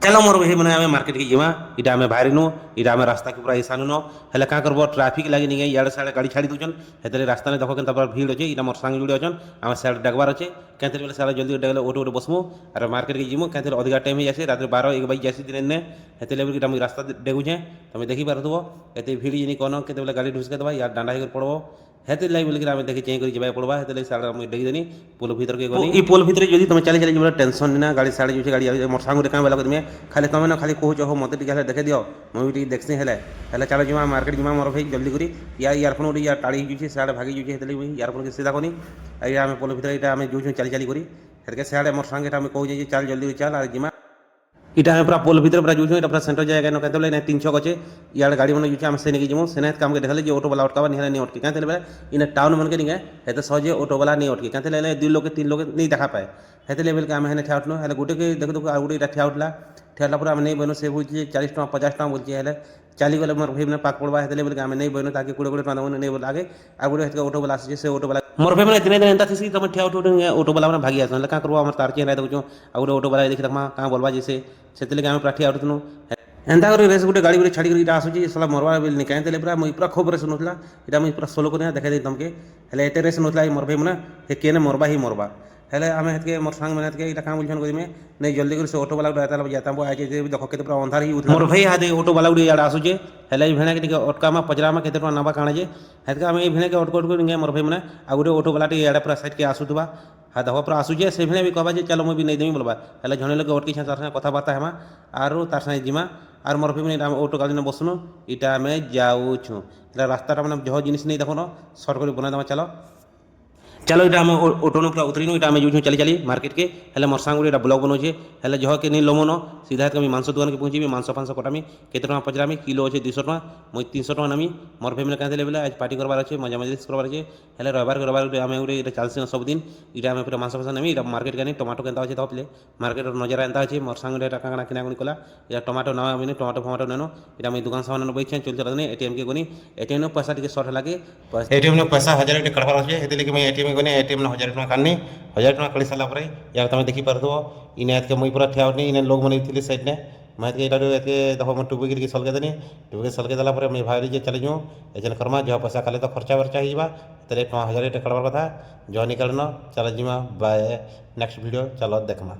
चलो मोर भाई मैंने आम मार्केट की जीवा इटा आम बाहर नु इटा आम रास्ता के पूरा ईशान नो हेले का करबो ट्रैफिक लगी नहीं यार साड़े गाड़ी छाड़ी दूचन हेतले रास्ता ने देखो केनता पूरा भीड़ अछि इटा मोर संग जुड़ी अछन आम साइड डगबार अछि केनते बेले साला जल्दी डगले ऑटो ऑटो बसमु अरे मार्केट की जीमु केनते अधिका टाइम ही जासी रात 12 1 बजे जासी दिन ने हेतले बेले इटा रास्ता डेगु छे तुम देखि पारथबो एते भीड़ जिनी कोन केते बेले गाड़ी ढुसके दबा यार डांडा ही पड़बो हेते लाई बोल के आम देखि चेक करी जबा पड़बा हेते साला हम डेगी देनी पोल भीतर के गनी ई पोल भीतर जदी तुम चली चली जबा टेंशन ना गाड़ी साड़ी जुछे गाड़ी मोर संग रे काम वाला करमे खाली तुम ना खाली कहूच हो मत टिके देखे दियो मुझे टी देखसी हेले हेले चलो जिमा मार्केट जिमा मोर भाई जल्दी करी या इयरफोन उड़ी या टाड़ी जुछे साड़े भागी जुछे हेतले इयरफोन के सीधा कोनी आइ आम पोल भीतर इटा आम जुछ चली चली करी हेतके साड़े मोर संग एटा आम कहू जे चल जल्दी चल आ जिमा इटा हम पूरा पोल भीतर पूरा जुछ इटा पूरा सेंटर जाएगा न कहते बोले 3 छक अच्छे यार गाड़ी मन जुछे हम सेने की जिमु सेने काम के देखले जे ऑटो वाला अटकावा नहीं नहीं अटके कहते बोले इन टाउन मन के नहीं हेते सहजे ऑटो वाला नहीं अटके कहते ले 2 लोग के 3 लोग नहीं देखा पाए हेते लेवल के हम हेने ठा उठनो हेले गुटे के देख दो आ गुटे इटा ठा उठला ठेला पूरा हम नहीं बनो से बुझे 40 टका 50 टका बोलछे हेले चाली गले मोर भाई ने पाक पड़वा हेते लेवल के हम नहीं बनो ताकि कुड़े कुड़े टका नहीं बोल आगे आ गुटे हेते ऑटो वाला आसे से ऑटो वाला मोर भाई ने दिन दिन एंता थी तुम ठा उठ ऑटो वाला मन भागी आसन का करबो हमर तार चेन राय दउचो आ गुटे ऑटो वाला देखि तकमा का बोलबा जैसे सेते लेके हम प्राठी उठनु एंता कर रेस गुटे गाड़ी गुटे छाड़ी कर आसुची साला मरवा बिल नहीं कहते पूरा मुई पूरा खूब रेस नोतला इटा मुई पूरा सोलो को देखा दे तुमके हेले एते रेस नोतला मोर भाई मने हे केने मरबा ही मरबा हेले आमे हेतके मोर संग मेहनत के इटा काम बुझन करी में नहीं जल्दी कर से ऑटो वाला रहता ला जाता आजे देखो के पूरा अंधार ही उठला मोर भाई हादे ऑटो वाला उड़ी याड आसुचे हेले भेणा के अटका मा पजरा मा केते नबा काणे जे हेतके आमे भेणे के अटको अटको मोर भाई मने आ गुटे ऑटो वाला टी याड पूरा साइड के आसुतबा हाँ देखो पूरा आसुचे से भेणे भी कहबा जे चलो मुई भी नहीं देमी बोलबा हेले झणे लोग अटकी तार संग कथा बार्ता हेमा आरो तार संग जिमा आर मोर भाई मैंने ऑटो गाड़ी ने बसनु इटा आम जाऊँ रास्ता मैंने जह जिनिस नहीं देखो सर्ट कर बना देवा चलो चलो इटा आम ऑटो ने पूरा उतरीनु इटा आम जो चली चली मार्केट के हेले मोर सांग गोटे ब्लॉग बनाऊे हेले जह के नहीं लमन सीधा कमी मांस दुकान के पहुँची मांस फांस कटामी केते टका पचरामी किलो अच्छे 200 टका मुई 300 टका नामी मोर भाई मैंने कहते बोले आज पार्टी करवार अच्छे मजा मजलिस करवार अच्छे हेले रविवार आम गोटे चलसी सब दिन इटा आम पूरा मांस फांस नामी इटा मार्केट के टमाटो केनता अच्छे तपले मार्केट नजर एंता अच्छे मोर सांग गोटे काଣା किनाकुनी कला इटा टमाटो ना आम टमाटो फमाटो नेनो इटा मुई दुकान सामान बैठे चल चल एटीएम के गनी एटीएम पैसा टी सर्ट लगे एटीएम पैसा 1000 टे कटवार अच्छे हेते लेके मैं एटीएम गने एटीएम 1000 टका काढनी 1000 टका काढी सारा पर यार तुम देखी पारथबो इने के मुई पूरा ठिया उठनी इने लोग मन थिले साइड ने मैं एटा एते देखो मैं टुबे गिर के सलके देनी टुबे के सलके दला पर मैं भाई जे चले जाऊँ एजन करमा जो पैसा खाले तो खर्चा वर्चा हिबा तेरे 1000 टे कटवार कथा जो निकलनो चल जिमा बाय नेक्स्ट वीडियो चलो देखमा।